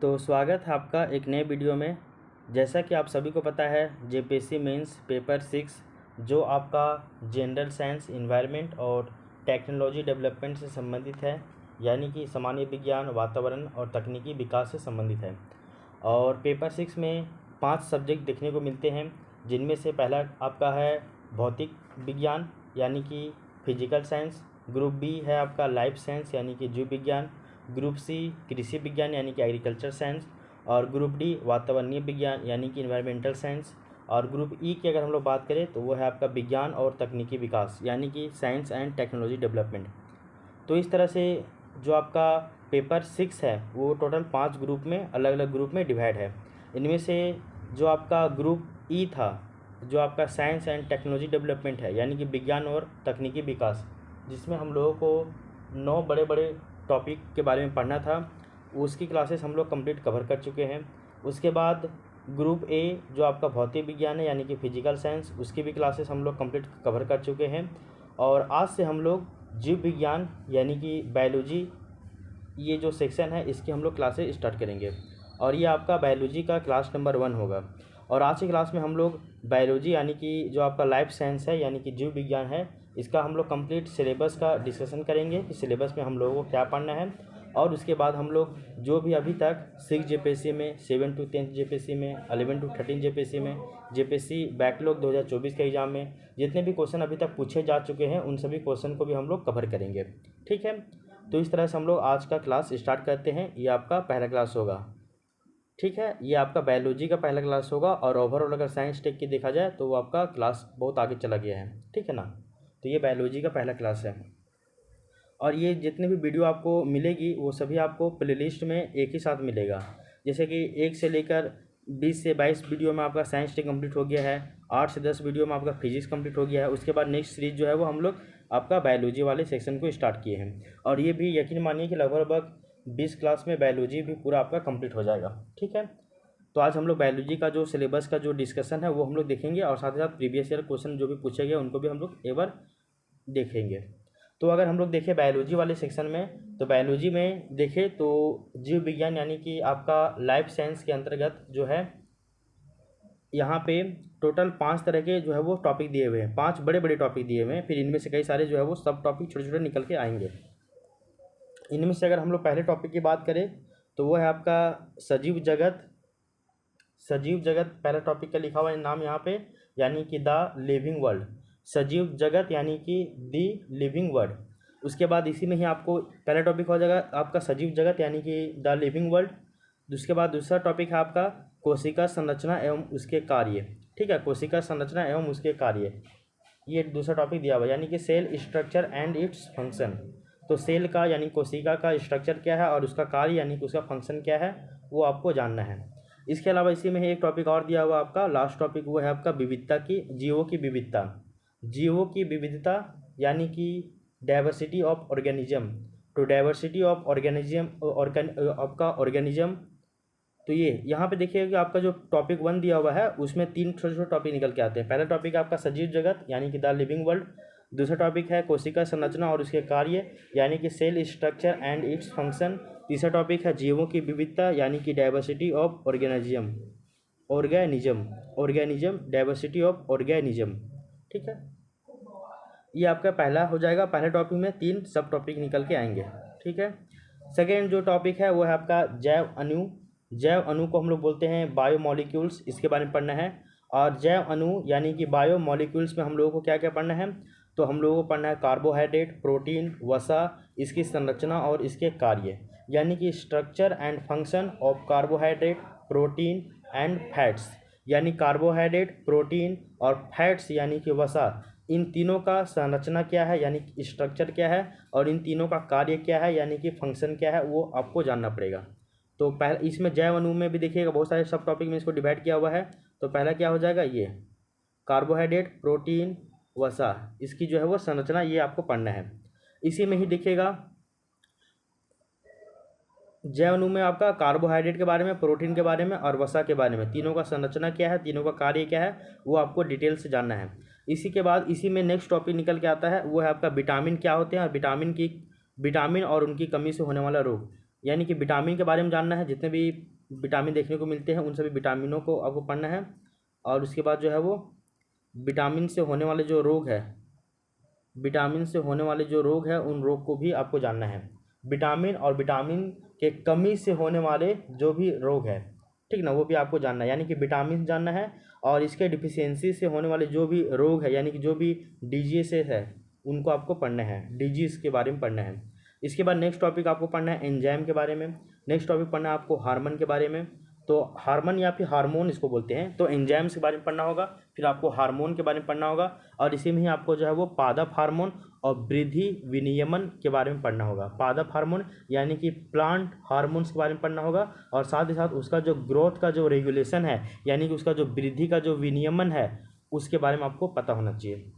तो स्वागत है आपका एक नए वीडियो में। जैसा कि आप सभी को पता है, जेपीएससी मेंस पेपर 6 जो आपका जनरल साइंस, इन्वायरमेंट और टेक्नोलॉजी डेवलपमेंट से संबंधित है, यानी कि सामान्य विज्ञान, वातावरण और तकनीकी विकास से संबंधित है। और पेपर 6 में 5 सब्जेक्ट देखने को मिलते हैं, जिनमें से पहला आपका है भौतिक विज्ञान यानी कि फिजिकल साइंस। ग्रुप बी है आपका लाइफ साइंस यानी कि जीव विज्ञान। ग्रुप सी कृषि विज्ञान यानी कि एग्रीकल्चर साइंस। और ग्रुप डी वातावरणीय विज्ञान यानी कि इन्वायरमेंटल साइंस। और ग्रुप ई की अगर हम लोग बात करें तो वो है आपका विज्ञान और तकनीकी विकास यानी कि साइंस एंड टेक्नोलॉजी डेवलपमेंट। तो इस तरह से जो आपका पेपर 6 है वो टोटल 5 ग्रुप में, अलग अलग ग्रुप में डिवाइड है। इनमें से जो आपका ग्रुप ई था, जो आपका साइंस एंड टेक्नोलॉजी डेवलपमेंट है यानी कि विज्ञान और तकनीकी विकास, जिसमें हम लोगों को 9 बड़े बड़े टॉपिक के बारे में पढ़ना था, उसकी क्लासेस हम लोग कंप्लीट कवर कर चुके हैं। उसके बाद ग्रुप ए जो आपका भौतिक विज्ञान है यानी कि फिजिकल साइंस, उसकी भी क्लासेस हम लोग कंप्लीट कवर कर चुके हैं। और आज से हम लोग जीव विज्ञान यानी कि बायोलॉजी, ये जो सेक्शन है इसकी हम लोग क्लासेस स्टार्ट करेंगे। और ये आपका बायोलॉजी का क्लास नंबर 1 होगा। और आज की क्लास में हम लोग बायोलॉजी यानी कि जो आपका लाइफ साइंस है यानी कि जीव विज्ञान है, इसका हम लोग कंप्लीट सिलेबस का डिस्कशन करेंगे कि सिलेबस में हम लोगों को क्या पढ़ना है। और उसके बाद हम लोग जो भी अभी तक 6 जेपीएससी में, 7 to 10 जेपीएससी में, 11 to 13 जेपीएससी में, जेपीएससी बैकलॉग 2024 के एग्ज़ाम में जितने भी क्वेश्चन अभी तक पूछे जा चुके हैं, उन सभी क्वेश्चन को भी हम लोग कवर करेंगे। ठीक है, तो इस तरह से हम लोग आज का क्लास स्टार्ट करते हैं। ये आपका पहला क्लास होगा। ठीक है, ये आपका बायोलॉजी का पहला क्लास होगा। और ओवरऑल अगर साइंस टेक की देखा जाए तो वो आपका क्लास बहुत आगे चला गया है। ठीक है ना, तो ये बायोलॉजी का पहला क्लास है। और ये जितने भी वीडियो आपको मिलेगी वो सभी आपको प्लेलिस्ट में एक ही साथ मिलेगा। जैसे कि 1 से लेकर 20 से 22 वीडियो में आपका साइंस टेक कंप्लीट हो गया है, 8 से 10 वीडियो में आपका फिजिक्स कंप्लीट हो गया है। उसके बाद नेक्स्ट सीरीज जो है वो हम लोग आपका बायोलॉजी वाले सेक्शन को स्टार्ट किए हैं। और ये भी यकीन मानिए कि लगभग 20 क्लास में बायोलॉजी भी पूरा आपका कंप्लीट हो जाएगा। ठीक है, तो आज हम लोग बायोलॉजी का जो सिलेबस का जो डिस्कशन है वो हम लोग देखेंगे, और साथ ही साथ प्रीवियस ईयर क्वेश्चन जो भी पूछे गए उनको भी हम लोग एक बार देखेंगे। तो अगर हम लोग देखें बायोलॉजी वाले सेक्शन में, तो बायोलॉजी में देखें तो जीव विज्ञान यानी कि आपका लाइफ साइंस के अंतर्गत जो है यहाँ पे टोटल 5 तरह के जो है वो टॉपिक दिए हुए हैं, 5 बड़े बड़े टॉपिक दिए हुए हैं। फिर इनमें से कई सारे जो है वो सब टॉपिक छोटे छोटे निकल के आएंगे। इनमें से अगर हम लोग पहले टॉपिक की बात करें तो वो है आपका सजीव जगत। सजीव जगत पहला टॉपिक का लिखा हुआ है नाम यहाँ पे, यानी कि द लिविंग वर्ल्ड। सजीव जगत यानी कि दी लिविंग वर्ल्ड। उसके बाद इसी में ही आपको पहला टॉपिक हो जाएगा आपका सजीव जगत यानी कि द लिविंग वर्ल्ड। उसके बाद दूसरा टॉपिक है आपका कोशिका संरचना एवं उसके कार्य। ठीक है, कोशिका संरचना एवं उसके कार्य, ये दूसरा टॉपिक दिया हुआ है, यानी कि cell structure and its function. तो सेल का यानी कोशिका का स्ट्रक्चर क्या है और उसका कार्य यानी कि उसका फंक्शन क्या है, वो आपको जानना है। इसके अलावा इसी में एक टॉपिक और दिया हुआ आपका लास्ट टॉपिक, वो है आपका विविधता की, जीवों की विविधता। जीवों की विविधता यानी कि डाइवर्सिटी ऑफ ऑर्गेनिज्म। तो डाइवर्सिटी ऑफ ऑर्गेनिज्म आपका ऑर्गेनिज्म। तो ये यहाँ पे देखिए कि आपका जो टॉपिक 1 दिया हुआ है उसमें 3 छोटे छोटे टॉपिक निकल के आते हैं। पहला टॉपिक आपका सजीव जगत यानी कि द लिविंग वर्ल्ड। दूसरा टॉपिक है कोशिका संरचना और उसके कार्य यानी कि cell structure and its function. तीसरा टॉपिक है जीवों की विविधता यानी कि diversity of organism, organism diversity of organism. ठीक है, ये आपका पहला हो जाएगा। पहले टॉपिक में 3 सब टॉपिक निकल के आएंगे। ठीक है, सेकेंड जो टॉपिक है वो है आपका जैव अणु। जैव अणु को हम लोग बोलते हैं बायोमोलिक्यूल्स, इसके बारे में पढ़ना है। और जैव अणु यानी कि बायोमोलिक्यूल्स में हम लोगों को क्या क्या पढ़ना है, तो हम लोगों को पढ़ना है कार्बोहाइड्रेट, प्रोटीन, वसा, इसकी संरचना और इसके कार्य, यानी कि structure and function of carbohydrate, protein and fats. यानी कार्बोहाइड्रेट, प्रोटीन और फैट्स यानी कि वसा, इन तीनों का संरचना क्या है यानी कि स्ट्रक्चर क्या है, और इन तीनों का कार्य क्या है यानी कि फंक्शन क्या है, वो आपको जानना पड़ेगा। तो पहले इसमें जैव अणु में भी देखिएगा बहुत सारे सब टॉपिक में इसको डिवाइड किया हुआ है। तो पहला क्या हो जाएगा, ये कार्बोहाइड्रेट, प्रोटीन, वसा, इसकी जो है वो संरचना, ये आपको पढ़ना है। इसी में ही देखिएगा जैव अणु में आपका कार्बोहाइड्रेट के बारे में, प्रोटीन के बारे में और वसा के बारे में, तीनों का संरचना क्या है, तीनों का कार्य क्या है, वो आपको डिटेल से जानना है। इसी के बाद इसी में नेक्स्ट टॉपिक निकल के आता है, वो है आपका विटामिन क्या होते हैं और विटामिन और उनकी कमी से होने वाला रोग। यानी कि विटामिन के बारे में जानना है, जितने भी विटामिन देखने को मिलते हैं उन सभी विटामिनों को आपको पढ़ना है। और उसके बाद जो है वो विटामिन से होने वाले जो रोग है, विटामिन से होने वाले जो रोग है उन रोग को भी आपको जानना है। विटामिन और विटामिन के कमी से होने वाले जो भी रोग है, ठीक ना, वो भी आपको जानना है। यानी कि विटामिन जानना है और इसके डिफिशियंसी से होने वाले जो भी रोग है, यानी कि जो भी डिजीजेस है उनको आपको पढ़ना है, डिजीज़ के बारे में पढ़ना है। इसके बाद नेक्स्ट टॉपिक आपको पढ़ना है एंजाइम के बारे में। नेक्स्ट टॉपिक पढ़ना है आपको हार्मोन के बारे में। तो हार्मोन या फिर हार्मोन इसको बोलते हैं, तो एंजाइम्स के बारे में पढ़ना होगा, फिर आपको हार्मोन के बारे में पढ़ना होगा, और इसी में ही आपको जो है वो पादप हार्मोन और वृद्धि विनियमन के बारे में पढ़ना होगा। पादप हार्मोन यानी कि प्लांट हार्मोन्स के बारे में पढ़ना होगा, और साथ ही साथ उसका जो ग्रोथ का जो रेगुलेशन है, यानी कि उसका जो वृद्धि का जो विनियमन है, उसके बारे में आपको पता होना चाहिए।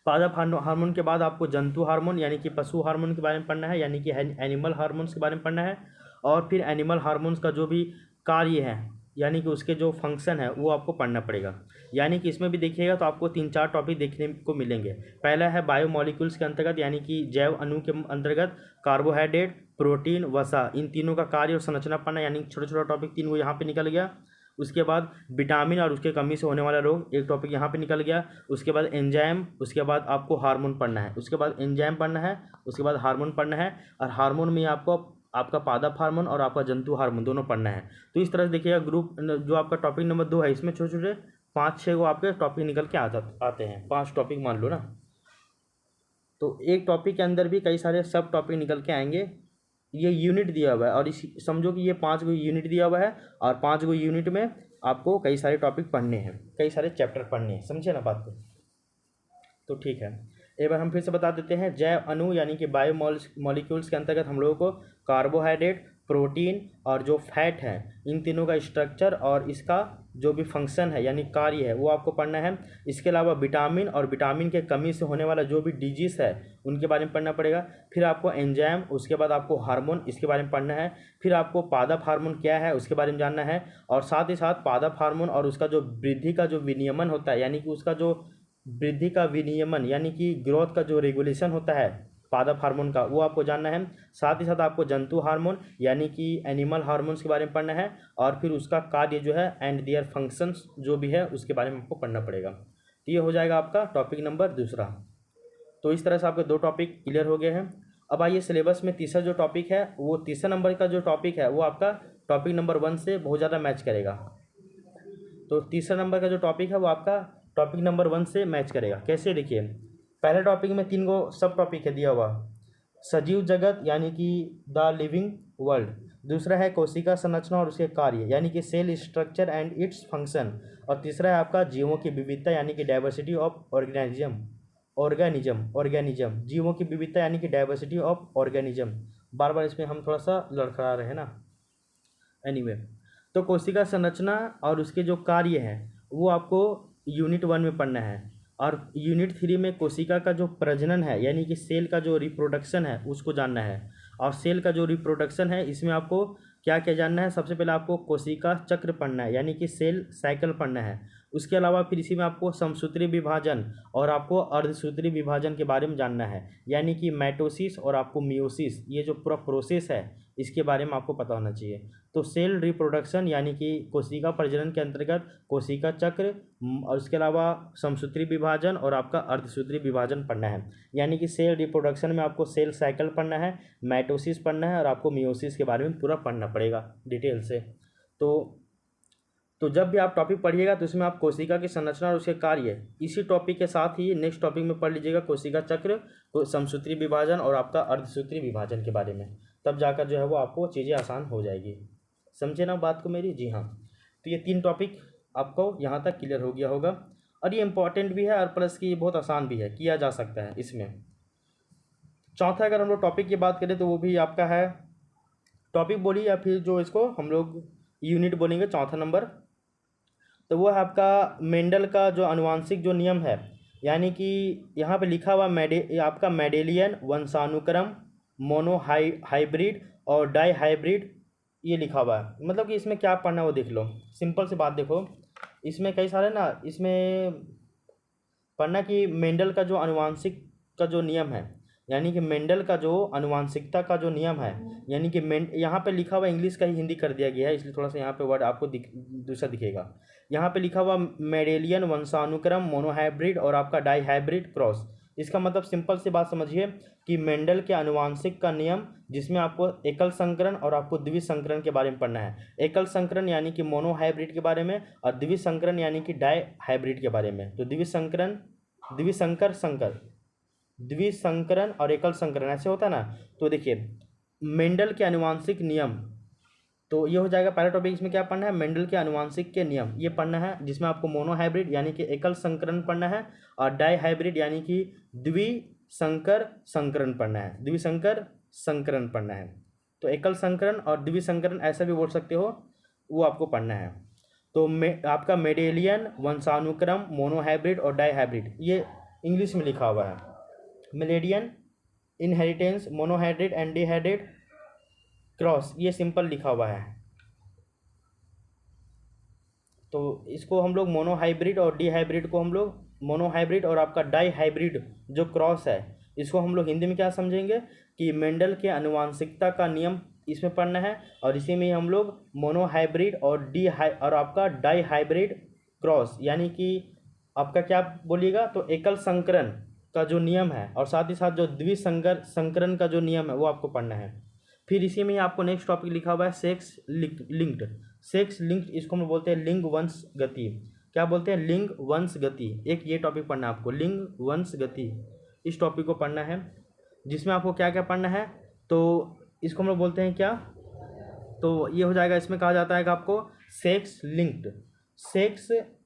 पादप हार्मोन के बाद आपको जंतु हार्मोन यानी कि पशु हार्मोन के बारे में पढ़ना है, यानी कि एनिमल हार्मोन्स के बारे में पढ़ना है। और फिर एनिमल हार्मोन्स का जो भी कार्य है, यानी कि उसके जो फंक्शन है, वो आपको पढ़ना पड़ेगा। यानी कि इसमें भी देखिएगा तो आपको 3-4 टॉपिक देखने को मिलेंगे। पहला है बायोमोलिक्यूल्स के अंतर्गत, यानी कि जैव अणु के अंतर्गत कार्बोहाइड्रेट, प्रोटीन, वसा, इन तीनों का कार्य और संरचना पढ़ना, यानी छोटा छोटा टॉपिक 3 वो यहाँ पे निकल गया। उसके बाद विटामिन और उसके कमी से होने वाला रोग, एक टॉपिक यहाँ पे निकल गया। उसके बाद एंजाइम, उसके बाद आपको हार्मोन पढ़ना है, उसके बाद एंजाइम पढ़ना है, उसके बाद हार्मोन पढ़ना है, और हार्मोन में आपको आपका पादप हार्मोन और आपका जंतु हार्मोन दोनों पढ़ना है। तो इस तरह से देखिएगा ग्रुप जो आपका टॉपिक नंबर 2 है, इसमें छोटे छोटे 5-6 को आपके टॉपिक निकल के आते हैं, 5 टॉपिक मान लो ना। तो एक टॉपिक के अंदर भी कई सारे सब टॉपिक निकल के आएंगे। ये यूनिट दिया हुआ है, और इस समझो कि ये 5 गो यूनिट दिया हुआ है, और 5 गो यूनिट में आपको कई सारे टॉपिक पढ़ने हैं, कई सारे चैप्टर पढ़ने हैं, समझे ना बात को। तो ठीक है, एक बार हम फिर से बता देते हैं। जैव अणु यानी कि बायोमोलिक्यूल्स के अंतर्गत हम लोगों को कार्बोहाइड्रेट, प्रोटीन और जो फैट है, इन तीनों का स्ट्रक्चर और इसका जो भी फंक्शन है यानी कार्य है, वो आपको पढ़ना है। इसके अलावा विटामिन और विटामिन के कमी से होने वाला जो भी डिजीज़ है उनके बारे में पढ़ना पड़ेगा। फिर आपको एंजाइम, उसके बाद आपको हार्मोन, इसके बारे में पढ़ना है। फिर आपको पादप हार्मोन क्या है उसके बारे में जानना है, और साथ ही साथ पादप हार्मोन और उसका जो वृद्धि का जो विनियमन होता है, यानी कि उसका जो वृद्धि का विनियमन यानी कि ग्रोथ का जो रेगुलेशन होता है पादप हार्मोन का, वो आपको जानना है। साथ ही साथ आपको जंतु हार्मोन यानी कि एनिमल हार्मोन्स के बारे में पढ़ना है, और फिर उसका कार्य जो है एंड देयर फंक्शंस जो भी है उसके बारे में आपको पढ़ना पड़ेगा। तो ये हो जाएगा आपका टॉपिक नंबर 2। तो इस तरह से आपके 2 टॉपिक क्लियर हो गए हैं। अब आइए सिलेबस में तीसरा जो टॉपिक है, वो तीसरा नंबर का जो टॉपिक है वो आपका टॉपिक नंबर 1 से बहुत ज़्यादा मैच करेगा। तो तीसरा नंबर का जो टॉपिक है वो आपका टॉपिक नंबर 1 से मैच करेगा। कैसे, देखिए, पहले टॉपिक में 3 गो सब टॉपिक है दिया हुआ। सजीव जगत यानी कि द लिविंग वर्ल्ड, दूसरा है कोशिका संरचना और उसके कार्य यानी कि cell structure and its function, और तीसरा है आपका जीवों की विविधता यानी कि डाइवर्सिटी ऑफ ऑर्गेनिज्म, जीवों की विविधता यानी कि डाइवर्सिटी ऑफ ऑर्गेनिज्म। बार बार इसमें हम थोड़ा सा लड़खड़ा रहे हैं ना। एनीवे, तो कोशिका संरचना और उसके जो कार्य हैं वो आपको यूनिट 1 में पढ़ना है, और यूनिट 3 में कोशिका का जो प्रजनन है यानी कि सेल का जो रिप्रोडक्शन है उसको जानना है। और सेल का जो रिप्रोडक्शन है इसमें आपको क्या क्या जानना है, सबसे पहले आपको कोशिका चक्र पढ़ना है यानी कि सेल साइकिल पढ़ना है। उसके अलावा फिर इसी में आपको समसूत्री विभाजन और आपको अर्धसूत्री विभाजन के बारे में जानना है, यानी कि माइटोसिस और आपको मियोसिस, ये जो पूरा प्रोसेस है इसके बारे में आपको पता होना चाहिए। तो सेल रिप्रोडक्शन यानी कि कोशिका प्रजनन के अंतर्गत कोशिका चक्र, और उसके अलावा समसूत्री विभाजन और आपका अर्धसूत्री विभाजन पढ़ना है। यानी कि सेल रिप्रोडक्शन में आपको सेल साइकिल पढ़ना है, माइटोसिस पढ़ना है, और आपको मियोसिस के बारे में पूरा पढ़ना पड़ेगा डिटेल से। तो जब भी आप टॉपिक पढ़िएगा तो इसमें आप कोशिका की संरचना और उसके कार्य इसी टॉपिक के साथ ही नेक्स्ट टॉपिक में पढ़ लीजिएगा, कोशिका चक्र, तो समसूत्री विभाजन और आपका अर्धसूत्री विभाजन के बारे में। तब जाकर जो है वो आपको चीज़ें आसान हो जाएगी। समझे ना बात को मेरी? जी हाँ। तो ये 3 टॉपिक आपको यहाँ तक क्लियर हो गया होगा, और ये इंपॉर्टेंट भी है और प्लस की बहुत आसान भी है, किया जा सकता है इसमें। चौथा अगर हम लोग टॉपिक की बात करें तो वो भी आपका है, टॉपिक बोलिए या फिर जो इसको हम लोग यूनिट बोलेंगे, चौथा नंबर, तो वो है आपका मेंडल का जो आनुवांशिक जो नियम है, यानी कि यहाँ पे लिखा हुआ आपका मेडेलियन वंशानुक्रम, मोनो हाइब्रिड और डाई हाइब्रिड, ये लिखा हुआ है। मतलब कि इसमें क्या पढ़ना है वो देख लो। सिंपल सी बात देखो, इसमें कई सारे ना, इसमें पढ़ना कि मेंडल का जो आनुवांशिक का जो नियम है, यानी कि मेंडल का जो आनुवांशिकता का जो नियम है, यानी कि यहाँ पे लिखा हुआ इंग्लिश का ही हिंदी कर दिया गया है, इसलिए थोड़ा सा यहाँ पे वर्ड आपको दूसरा दिखेगा। यहाँ पे लिखा हुआ मेंडेलियन वंशानुक्रम, मोनोहाइब्रिड और आपका डाईहाइब्रिड क्रॉस। इसका मतलब सिंपल सी बात समझिए कि मेंडल के आनुवांशिक का नियम, जिसमें आपको एकल संकरण और आपको द्विवीय संकरण के बारे में पढ़ना है। एकल संकरण यानी कि मोनोहाइब्रिड के बारे में, और द्विवीय संकरण यानी कि डाईहाइब्रिड के बारे में। तो द्विवीय संकरण और एकल संकरण ऐसे होता है ना। तो देखिए मेंडल के आनुवांशिक नियम, तो ये हो जाएगा पहला टॉपिक। इसमें क्या पढ़ना है? मेंडल के आनुवांशिक के नियम, ये पढ़ना है, जिसमें आपको मोनोहाइब्रिड यानी कि एकल संकरण पढ़ना है, और डाईहाइब्रिड यानी कि द्विसंकर संकरण पढ़ना है। द्विसंकर संकरण पढ़ना है। तो एकल संकरण और द्विसंकरण ऐसा भी बोल सकते हो, वो आपको पढ़ना है। तो आपका मेंडेलियन वंशानुक्रम, मोनोहाइब्रिड और डाईहाइब्रिड, ये इंग्लिश में लिखा हुआ है। Mendelian inheritance, monohybrid and dihybrid cross, ये सिंपल लिखा हुआ है। तो इसको हम लोग मोनोहाइब्रिड और डाईहाइब्रिड को हम लोग, मोनोहाइब्रिड और आपका डाईहाइब्रिड जो क्रॉस है, इसको हम लोग हिंदी में क्या समझेंगे कि मेंडल के आनुवांशिकता का नियम इसमें पढ़ना है, और इसी में हम लोग मोनोहाइब्रिड और आपका डाईहाइब्रिड क्रॉस, यानी कि आपका क्या बोलिएगा, तो एकल संकरण का जो नियम है और साथ ही साथ जो संकरण का जो नियम है वो आपको पढ़ना है। फिर इसी में आपको नेक्स्ट टॉपिक लिखा हुआ है सेक्स लिंक्ड। सेक्स लिंक्ड, इसको हम बोलते हैं लिंग वंश गति। क्या बोलते हैं? लिंग वंश गति। एक ये टॉपिक पढ़ना है आपको, लिंग वंश गति, इस टॉपिक को पढ़ना है, जिसमें आपको क्या क्या पढ़ना है, तो इसको हम लोग बोलते हैं क्या, तो ये हो जाएगा, इसमें कहा जाता है कि आपको सेक्स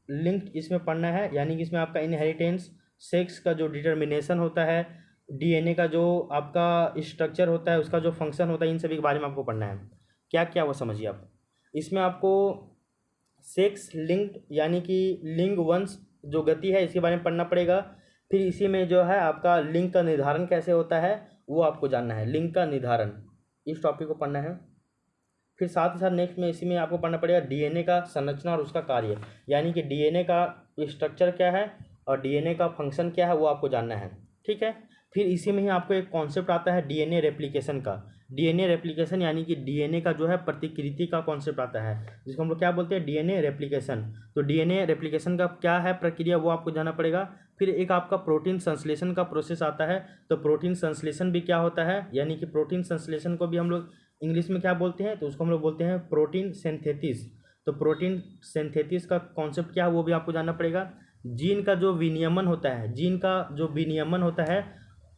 लिंक्ड इसमें पढ़ना है, यानी कि इसमें आपका इनहेरिटेंस, सेक्स का जो डिटर्मिनेशन होता है, डीएनए का जो आपका स्ट्रक्चर होता है, उसका जो फंक्शन होता है, इन सभी के बारे में आपको पढ़ना है। क्या क्या वो समझिए आप। इसमें आपको सेक्स लिंक्ड यानी कि लिंग वंश जो गति है, इसके बारे में पढ़ना पड़ेगा। फिर इसी में जो है आपका लिंग का निर्धारण कैसे होता है वो आपको जानना है, लिंग का निर्धारण, इस टॉपिक को पढ़ना है। फिर साथ ही साथ नेक्स्ट में इसी में आपको पढ़ना पड़ेगा डीएनए का संरचना और उसका कार्य, यानी कि डीएनए का स्ट्रक्चर क्या है और डीएनए का फंक्शन क्या है वो आपको जानना है। ठीक है। फिर इसी में ही आपको एक कॉन्सेप्ट आता है डीएनए रेप्लिकेशन का। डीएनए रेप्लिकेशन यानी कि डीएनए का जो है प्रतिकृति का कॉन्सेप्ट आता है, जिसको हम लोग क्या बोलते हैं? DNA replication. तो डीएनए रेप्लिकेशन का क्या है प्रक्रिया, वो आपको जानना पड़ेगा। फिर एक आपका प्रोटीन संश्लेषण का प्रोसेस आता है, तो प्रोटीन संश्लेषण भी क्या होता है, यानी कि प्रोटीन संश्लेषण को भी हम लोग इंग्लिश में क्या बोलते हैं, तो उसको हम लोग बोलते हैं प्रोटीन सिंथेसिस। तो प्रोटीन सिंथेसिस का कॉन्सेप्ट क्या है वो भी आपको जानना पड़ेगा। जीन का जो विनियमन होता है,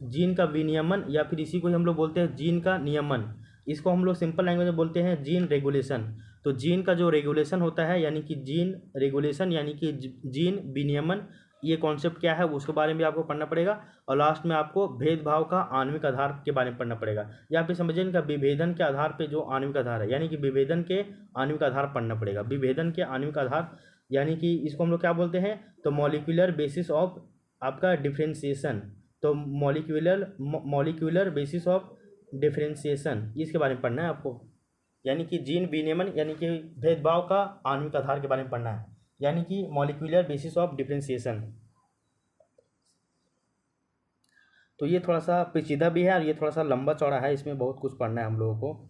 जीन का विनियमन या फिर इसी को हम लोग बोलते हैं जीन का नियमन, इसको हम लोग सिंपल लैंग्वेज में बोलते हैं जीन रेगुलेशन। तो जीन का जो रेगुलेशन होता है, यानी कि जीन रेगुलेशन यानी कि जीन विनियमन, ये कॉन्सेप्ट क्या है उसके बारे में भी आपको पढ़ना पड़ेगा। और लास्ट में आपको भेदभाव का आणविक आधार के बारे में पढ़ना पड़ेगा, या फिर समझिए इनका विभेदन के आधार पे जो आणविक आधार है, यानी कि विभेदन के आणविक आधार पढ़ना पड़ेगा। विभेदन के आणविक आधार यानी कि इसको हम लोग क्या बोलते हैं, तो मॉलिक्यूलर बेसिस ऑफ आपका डिफ्रेंशिएशन। तो मॉलिक्यूलर बेसिस ऑफ डिफ्रेंशिएशन, इसके बारे में पढ़ना है आपको। यानी कि जीन विनियमन यानी कि भेदभाव का आणविक आधार के बारे में पढ़ना है, यानी कि मॉलिक्यूलर बेसिस ऑफ डिफ्रेंशिएशन। तो ये थोड़ा सा पेचीदा भी है और ये थोड़ा सा लंबा चौड़ा है, इसमें बहुत कुछ पढ़ना है हम लोगों को।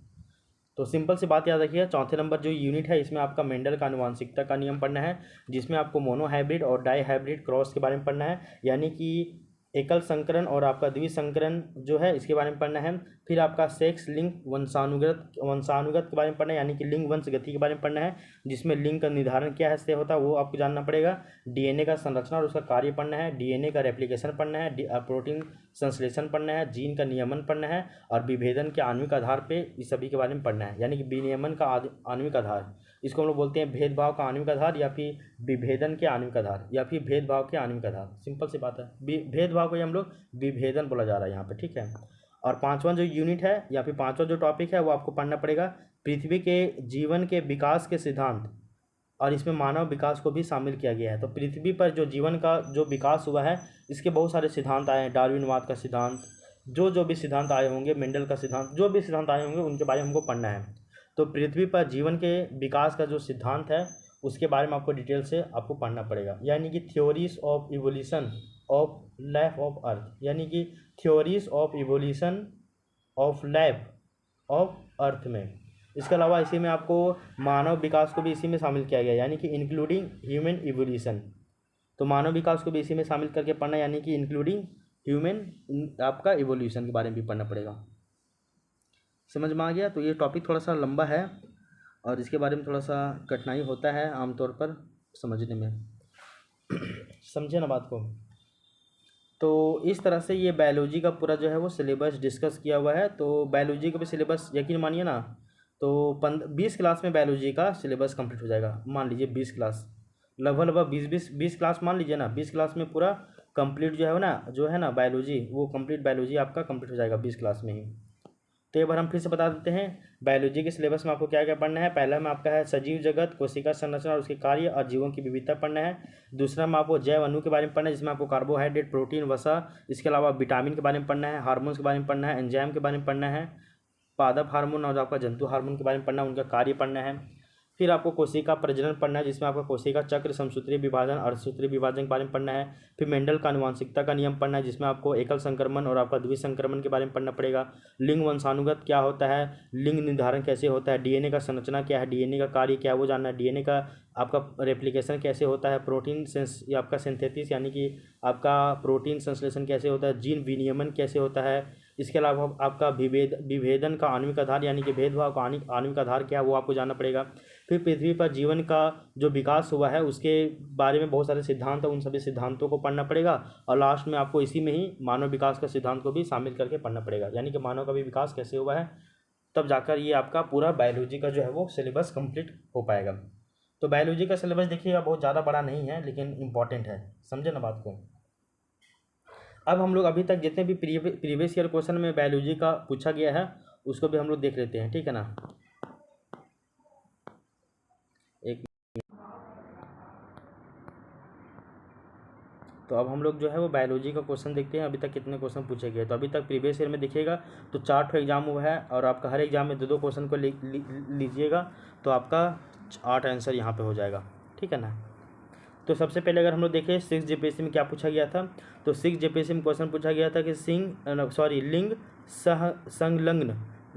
तो सिंपल सी बात याद रखिए, चौथे नंबर जो यूनिट है इसमें आपका मेंडल का आनुवंशिकता का नियम पढ़ना है, जिसमें आपको मोनोहाइब्रिड और डाईहाइब्रिड क्रॉस के बारे में पढ़ना है, यानी कि एकल संकरण और आपका द्विवीय संकरण जो है इसके बारे में पढ़ना है। फिर आपका सेक्स लिंग वंशानुगत के बारे में पढ़ना है, यानी कि लिंग वंश गति के बारे में पढ़ना है, जिसमें लिंग का निर्धारण क्या है से होता है वो आपको जानना पड़ेगा। डीएनए का संरचना और उसका कार्य पढ़ना है, डीएनए का रेप्लिकेशन पढ़ना है, प्रोटीन संश्लेषण पढ़ना है, जीन का नियमन पढ़ना है, और विभेदन के आणविक आधार पे इस सभी के बारे में पढ़ना है, यानी कि विनियमन का आणविक आधार, इसको हम लोग बोलते हैं भेदभाव का आणविक आधार, या फिर विभेदन के आणविक आधार, या फिर भेदभाव के आणविक आधार। सिंपल सी बात है, भेदभाव को हम लोग विभेदन बोला जा रहा है यहाँ पे। ठीक है। और पांचवा जो यूनिट है या फिर पांचवा जो टॉपिक है वो आपको पढ़ना पड़ेगा पृथ्वी के जीवन के विकास के सिद्धांत, और इसमें मानव विकास को भी शामिल किया गया है। तो पृथ्वी पर जो जीवन का जो विकास हुआ है इसके बहुत सारे सिद्धांत आए हैं, डार्विनवाद का सिद्धांत, जो भी सिद्धांत आए होंगे, मेंडल का सिद्धांत, जो भी सिद्धांत आए होंगे उनके बारे में हमको पढ़ना है। तो पृथ्वी पर जीवन के विकास का जो सिद्धांत है उसके बारे में आपको डिटेल से आपको पढ़ना पड़ेगा। यानी कि theories of evolution of life of earth, यानी कि theories of evolution of life of earth में। इसके अलावा इसी में आपको मानव विकास को भी इसी में शामिल किया गया, यानी कि इंक्लूडिंग ह्यूमन इवोल्यूशन। तो मानव विकास को भी इसी में शामिल करके पढ़ना, यानी कि इंक्लूडिंग ह्यूमन आपका इवोल्यूशन के बारे में भी पढ़ना पड़ेगा। समझ में आ गया। तो ये टॉपिक थोड़ा सा लंबा है और इसके बारे में थोड़ा सा कठिनाई होता है आमतौर पर समझने में। समझे ना बात को। तो इस तरह से ये बायोलॉजी का पूरा जो है वो सिलेबस डिस्कस किया हुआ है। तो बायोलॉजी का भी सिलेबस यकीन मानिए ना, तो 20 क्लास में बायोलॉजी का सिलेबस कंप्लीट हो जाएगा। मान लीजिए 20 क्लास, लगभग 20 क्लास मान लीजिए ना, 20 क्लास में पूरा कंप्लीट जो है ना बायोलॉजी, वो कंप्लीट बायोलॉजी आपका कंप्लीट हो जाएगा 20 क्लास में ही। तो एक बार हम फिर से बता देते हैं बायोलॉजी के सिलेबस में आपको क्या क्या पढ़ना है। पहला में आपका है सजीव जगत, कोशिका संरचना और उसके कार्य और जीवों की विविधता पढ़ना है। दूसरा में आपको जैव अणु के बारे में पढ़ना है, जिसमें आपको कार्बोहाइड्रेट, प्रोटीन, वसा, इसके अलावा विटामिन के बारे में पढ़ना है, हार्मोन्स के बारे में पढ़ना है, एंजाइम के बारे में पढ़ना है, पादप हार्मोन और आपका जंतु हार्मोन के बारे में पढ़ना है, उनका कार्य पढ़ना है। फिर आपको कोशिका प्रजनन पढ़ना है, जिसमें आपका कोशिका चक्र, समसूत्री विभाजन, अर्धसूत्री विभाजन के बारे में पढ़ना है। फिर मेंडल का आनुवंशिकता का नियम पढ़ना है, जिसमें आपको एकल संक्रमण और आपका द्विसंक्रमण के बारे में पढ़ना पड़ेगा। लिंग वंशानुगत क्या होता है, लिंग निर्धारण कैसे होता है, डीएनए का संरचना क्या है, डीएनए का कार्य क्या है वो जानना है, डीएनए का आपका रेप्लिकेशन कैसे होता है, प्रोटीन या आपका सिंथेसिस यानी कि आपका प्रोटीन संश्लेषण कैसे होता है, जीन विनियमन कैसे होता है। इसके अलावा आपका विभेदन का आणविक आधार यानी कि भेदभाव का आणविक आधार क्या है वो आपको जानना पड़ेगा। फिर पृथ्वी पर जीवन का जो विकास हुआ है उसके बारे में बहुत सारे सिद्धांत हैं, उन सभी सिद्धांतों को पढ़ना पड़ेगा। और लास्ट में आपको इसी में ही मानव विकास का सिद्धांत को भी शामिल करके पढ़ना पड़ेगा, यानी कि मानव का भी विकास कैसे हुआ है, तब जाकर ये आपका पूरा बायोलॉजी का जो है वो सिलेबस कंप्लीट हो पाएगा। तो बायोलॉजी का सिलेबस देखिएगा बहुत ज़्यादा बड़ा नहीं है, लेकिन इंपॉर्टेंट है। समझे ना बात को। अब हम लोग अभी तक जितने भी प्रीवियस ईयर क्वेश्चन में बायोलॉजी का पूछा गया है उसको भी हम लोग देख लेते हैं, ठीक है ना। एक तो अब हम लोग जो है वो बायोलॉजी का क्वेश्चन देखते हैं अभी तक कितने क्वेश्चन पूछे गए। तो अभी तक प्रीवियस ईयर में देखिएगा तो 4 एग्जाम हुआ है और आपका हर एग्जाम में 2 क्वेश्चन को लीजिएगा तो आपका 8 आंसर यहाँ पे हो जाएगा, ठीक है ना। तो सबसे पहले अगर हम लोग देखें 6 जेपीएससी में क्या पूछा गया था, तो 6 जेपीएससी में क्वेश्चन पूछा गया था कि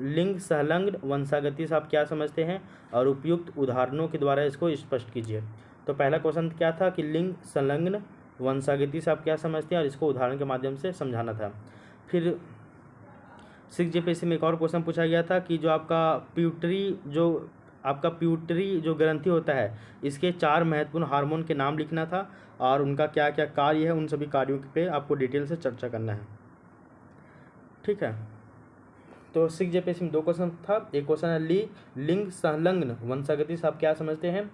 लिंग सहलग्न वंशागति से आप क्या समझते हैं और उपयुक्त उदाहरणों के द्वारा इसको स्पष्ट कीजिए। तो पहला क्वेश्चन क्या था कि लिंग संलग्न वंशागति से आप क्या समझते हैं और इसको उदाहरण के माध्यम से समझाना था। फिर 6 जेपीएससी में एक और क्वेश्चन पूछा गया था कि जो आपका प्यूटरी जो ग्रंथि होता है इसके 4 महत्वपूर्ण हार्मोन के नाम लिखना था और उनका क्या क्या कार्य है, उन सभी कार्यों पे आपको डिटेल से चर्चा करना है, ठीक है। तो 6 जेपीएससी में 2 क्वेश्चन था। एक क्वेश्चन है लिंग संलग्न वंशागति से आप क्या समझते हैं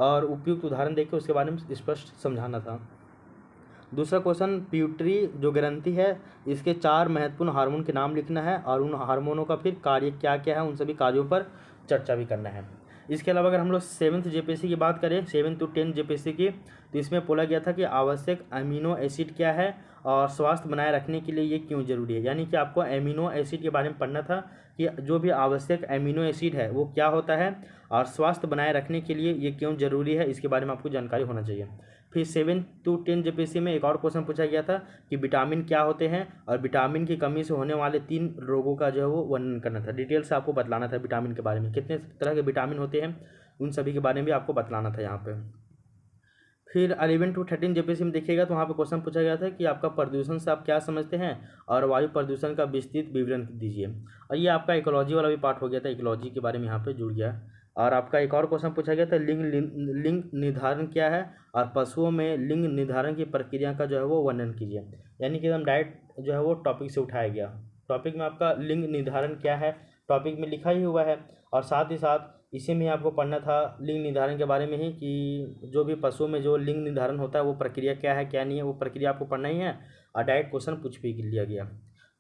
और उपयुक्त उदाहरण देकर उसके बारे में स्पष्ट समझाना था। दूसरा क्वेश्चन प्यूटरी जो ग्रंथि है इसके 4 महत्वपूर्ण हार्मोन के नाम लिखना है और उन हार्मोनों का फिर कार्य क्या क्या है, उन सभी कार्यों पर चर्चा भी करना है। इसके अलावा अगर हम लोग 7th जेपीएससी की बात करें, 7 to 10 जेपीएससी की, तो इसमें बोला गया था कि आवश्यक अमीनो एसिड क्या है और स्वास्थ्य बनाए रखने के लिए ये क्यों जरूरी है। यानी कि आपको अमीनो एसिड के बारे में पढ़ना था कि जो भी आवश्यक अमीनो एसिड है वो क्या होता है और स्वास्थ्य बनाए रखने के लिए ये क्यों जरूरी है, इसके बारे में आपको जानकारी होना चाहिए। फिर 7 to 10 जेपीएससी में एक और क्वेश्चन पूछा गया था कि विटामिन क्या होते हैं और विटामिन की कमी से होने वाले 3 रोगों का जो है वो वर्णन करना था। डिटेल से आपको बतलाना था विटामिन के बारे में, कितने तरह के विटामिन होते हैं उन सभी के बारे में भी आपको बतलाना था यहाँ पे। फिर 11 to 13 जेपीएससी में देखिएगा तो वहाँ पे क्वेश्चन पूछा गया था कि आपका प्रदूषण से आप क्या समझते हैं और वायु प्रदूषण का विस्तृत विवरण दीजिए। और ये आपका इकोलॉजी वाला भी पार्ट हो गया था, इकोलॉजी के बारे में यहाँ पे जुड़ गया। और आपका एक और क्वेश्चन पूछा गया था लिंग निर्धारण क्या है और पशुओं में लिंग निर्धारण की प्रक्रिया का जो है वो वर्णन कीजिए। यानी कि एकदम डायरेक्ट जो है वो टॉपिक से उठाया गया। टॉपिक में आपका लिंग निर्धारण क्या है टॉपिक में लिखा ही हुआ है और साथ ही साथ इसी में आपको पढ़ना था लिंग निर्धारण के बारे में ही कि जो भी पशुओं में जो लिंग निर्धारण होता है वो प्रक्रिया क्या है क्या नहीं है, वो प्रक्रिया आपको पढ़ना ही है और डायरेक्ट क्वेश्चन पूछ भी लिया गया।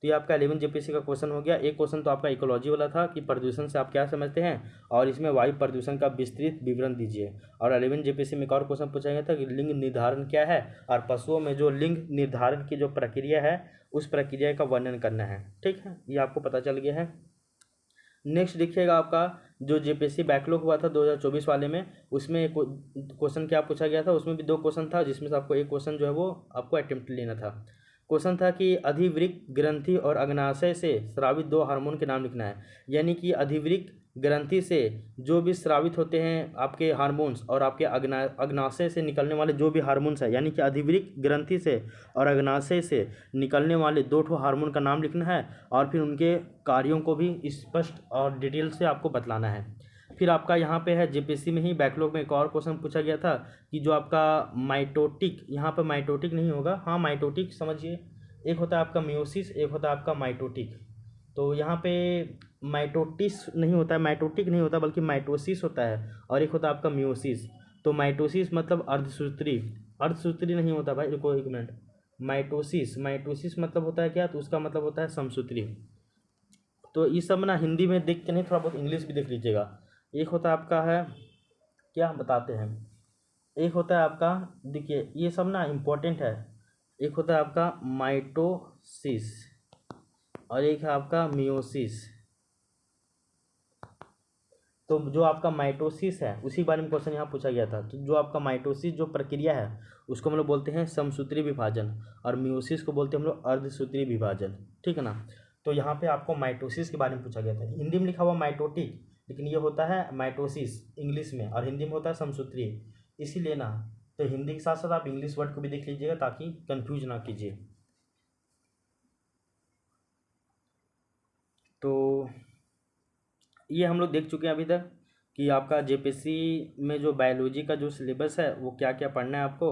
तो ये आपका 11 जेपीएससी का क्वेश्चन हो गया। एक क्वेश्चन तो आपका इकोलॉजी वाला था कि प्रदूषण से आप क्या समझते हैं और इसमें वायु प्रदूषण का विस्तृत विवरण दीजिए। और 11 जेपीएससी में एक और क्वेश्चन पूछा गया था कि लिंग निर्धारण क्या है और पशुओं में जो लिंग निर्धारण की जो प्रक्रिया है उस प्रक्रिया का वर्णन करना है, ठीक है। ये आपको पता चल गया है। नेक्स्ट देखिएगा आपका जो जेपीएससी बैकलॉग हुआ था 2024 वाले में, उसमें क्वेश्चन क्या पूछा गया था, उसमें भी 2 क्वेश्चन था, जिसमें से आपको एक क्वेश्चन जो है वो आपको अटेम्प्ट लेना था। क्वेश्चन था कि अधिवृक्क ग्रंथि और अग्नाशय से स्रावित 2 हार्मोन के नाम लिखना है। यानी कि अधिवृक्क ग्रंथि से जो भी स्रावित होते हैं आपके हार्मोन्स, और आपके अग्नाशय से निकलने वाले जो भी हार्मोन्स है, यानी कि अधिवृक्क ग्रंथि से और अग्नाशय से निकलने वाले 2 ठो हार्मोन का नाम लिखना है, और फिर उनके कार्यों को भी स्पष्ट और डिटेल से आपको बतलाना है। फिर आपका यहाँ पे है जेपीएससी में ही बैकलॉग में एक और क्वेश्चन पूछा गया था कि जो आपका माइटोटिक, यहाँ पर माइटोटिक नहीं होगा, हाँ माइटोटिक समझिए, एक होता है आपका मियोसिस, एक होता है आपका माइटोटिक। तो यहाँ पे माइटोटिस नहीं होता है, माइटोटिक नहीं होता बल्कि माइटोसिस होता है, और एक होता है आपका मियोसिस। तो माइटोसिस मतलब अर्धसूत्री, अर्धसूत्री नहीं होता भाई, रुको एक मिनट। माइटोसिस, माइटोसिस मतलब होता है क्या, तो उसका मतलब होता है समसूत्री। तो ये सब ना हिंदी में देख के नहीं, थोड़ा बहुत इंग्लिश भी देख लीजिएगा। एक होता है आपका है, क्या बताते हैं, एक होता है आपका, देखिए ये सब ना इम्पोर्टेंट है, एक होता है आपका माइटोसिस और एक है आपका मियोसिस। तो जो आपका माइटोसिस है उसी बारे में क्वेश्चन यहाँ पूछा गया था। तो जो आपका माइटोसिस जो प्रक्रिया है उसको हम लोग बोलते हैं समसूत्री विभाजन, और मियोसिस को बोलते हैं हम लोग अर्धसूत्री विभाजन, ठीक है ना। तो यहाँ पे आपको माइटोसिस के बारे में पूछा गया था, हिंदी में लिखा हुआ माइटोटिक, लेकिन ये होता है माइटोसिस इंग्लिश में, और हिंदी में होता है समसूत्री, इसीलिए ना। तो हिंदी के साथ साथ आप इंग्लिश वर्ड को भी देख लीजिएगा ताकि कन्फ्यूज ना कीजिए। तो ये हम लोग देख चुके हैं अभी तक कि आपका जेपीएससी में जो बायोलॉजी का जो सिलेबस है वो क्या क्या पढ़ना है आपको,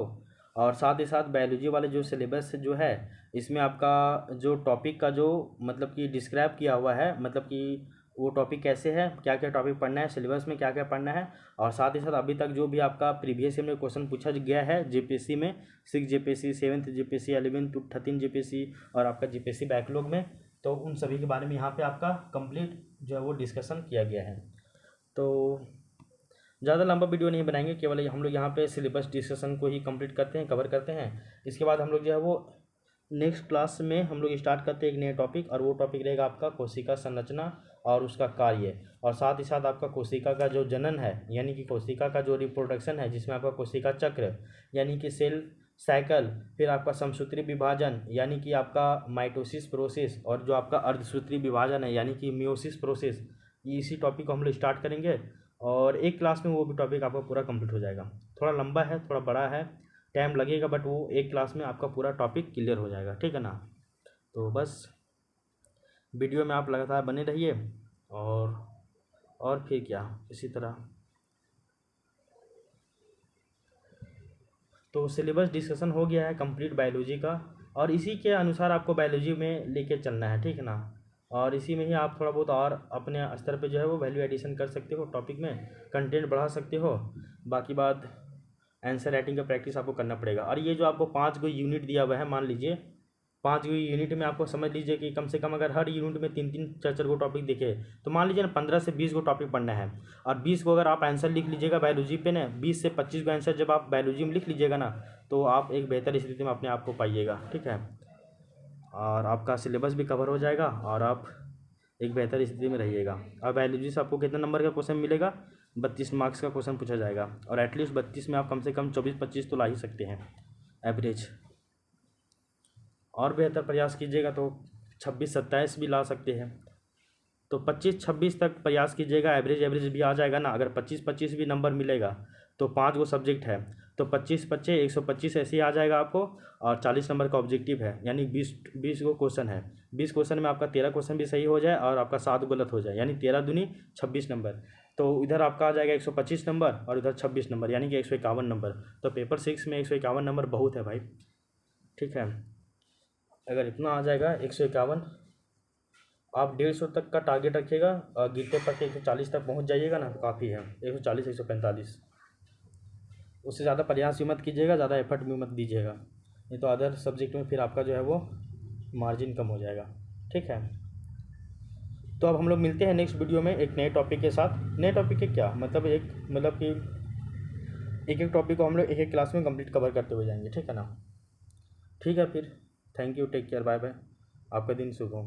और साथ ही साथ बायोलॉजी वाले जो सिलेबस जो है इसमें आपका जो टॉपिक का जो मतलब कि डिस्क्राइब किया हुआ है, मतलब कि वो टॉपिक कैसे है, क्या क्या टॉपिक पढ़ना है, सिलेबस में क्या क्या पढ़ना है, और साथ ही साथ अभी तक जो भी आपका प्रीवियस में क्वेश्चन पूछा गया है जेपीएससी में, 6 JPSC, 7th JPSC, 11th to 13 JPSC, और आपका जेपीएससी बैकलॉग में, तो उन सभी के बारे में यहाँ पे आपका कंप्लीट जो है वो डिस्कशन किया गया है। तो ज़्यादा लंबा वीडियो नहीं बनाएंगे, केवल हम लोग यहाँ पे सिलेबस डिस्कशन को ही कंप्लीट करते हैं, कवर करते हैं। इसके बाद हम लोग जो है वो नेक्स्ट क्लास में हम लोग स्टार्ट करते हैं एक नया टॉपिक, और वो टॉपिक रहेगा आपका कोशिका संरचना और उसका कार्य, और साथ ही साथ आपका कोशिका का जो जनन है, यानी कि कोशिका का जो रिप्रोडक्शन है, जिसमें आपका कोशिका चक्र यानी कि सेल साइकिल, फिर आपका समसूत्री विभाजन यानी कि आपका माइटोसिस प्रोसेस, और जो आपका अर्धसूत्री विभाजन है यानी कि मियोसिस प्रोसेस, ये इसी टॉपिक को हम लोग स्टार्ट करेंगे, और एक क्लास में वो भी टॉपिक आपका पूरा कंप्लीट हो जाएगा। थोड़ा लंबा है, थोड़ा बड़ा है, टाइम लगेगा, बट वो एक क्लास में आपका पूरा टॉपिक क्लियर हो जाएगा, ठीक है ना। तो बस वीडियो में आप लगातार बने रहिए, और फिर क्या, इसी तरह। तो सिलेबस डिस्कशन हो गया है कंप्लीट बायोलॉजी का, और इसी के अनुसार आपको बायोलॉजी में लेके चलना है, ठीक है ना। और इसी में ही आप थोड़ा बहुत और अपने स्तर पे जो है वो वैल्यू एडिशन कर सकते हो, टॉपिक में कंटेंट बढ़ा सकते हो। बाकी बात आंसर राइटिंग का प्रैक्टिस आपको करना पड़ेगा। और ये जो आपको 5 गो यूनिट दिया हुआ है, मान लीजिए 5 गो यूनिट में आपको समझ लीजिए कि कम से कम अगर हर यूनिट में 3-3, 4-4 गो टॉपिक देखे, तो मान लीजिए ना 15 से 20 गो टॉपिक पढ़ना है, और 20 को अगर आप आंसर लिख लीजिएगा बायोलॉजी पे ना, 20 से 25 गो आंसर जब आप बायोलॉजी में लिख लीजिएगा ना, तो आप एक बेहतर स्थिति में अपने आप को पाइएगा, ठीक है। और आपका सिलेबस भी कवर हो जाएगा, और आप एक बेहतर स्थिति में रहिएगा। और बायोलॉजी से आपको कितना नंबर का क्वेश्चन मिलेगा, 32 मार्क्स का क्वेश्चन पूछा जाएगा, और एटलीस्ट 32 में आप कम से कम 24-25 तो ला ही सकते हैं एवरेज। और बेहतर प्रयास कीजिएगा तो 26-27 भी ला सकते हैं। तो 25-26 तक प्रयास कीजिएगा, एवरेज भी आ जाएगा ना। अगर 25-25 भी नंबर मिलेगा तो 5 गो सब्जेक्ट है, तो 25-25 125 ऐसे ही आ जाएगा आपको, और 40 नंबर का ऑब्जेक्टिव है, यानी 20 गो क्वेश्चन है। 20 क्वेश्चन में आपका 13 क्वेश्चन भी सही हो जाए और आपका 7 गलत हो जाए, यानी 13 दूनी 26 नंबर। तो इधर आपका आ जाएगा 125 नंबर, और इधर 26 नंबर, यानी कि 151 नंबर। तो पेपर 6 में 151 नंबर बहुत है भाई, ठीक है। अगर इतना आ जाएगा 151, आप 150 तक का टारगेट रखिएगा, और गिरते पड़ते 140 तक पहुंच जाइएगा ना, तो काफ़ी है। 140, 145, उससे ज़्यादा प्रयास भी मत कीजिएगा, ज़्यादा एफर्ट भी मत दीजिएगा, नहीं तो अदर सब्जेक्ट में फिर आपका जो है वो मार्जिन कम हो जाएगा, ठीक है। तो अब हम लोग मिलते हैं नेक्स्ट वीडियो में एक नए टॉपिक के साथ। नए टॉपिक के क्या मतलब, मतलब कि एक टॉपिक को हम लोग एक क्लास में कंप्लीट कवर करते हुए जाएंगे, ठीक है ना। ठीक है फिर, thank you, take care, bye bye, आपका दिन शुभ हो।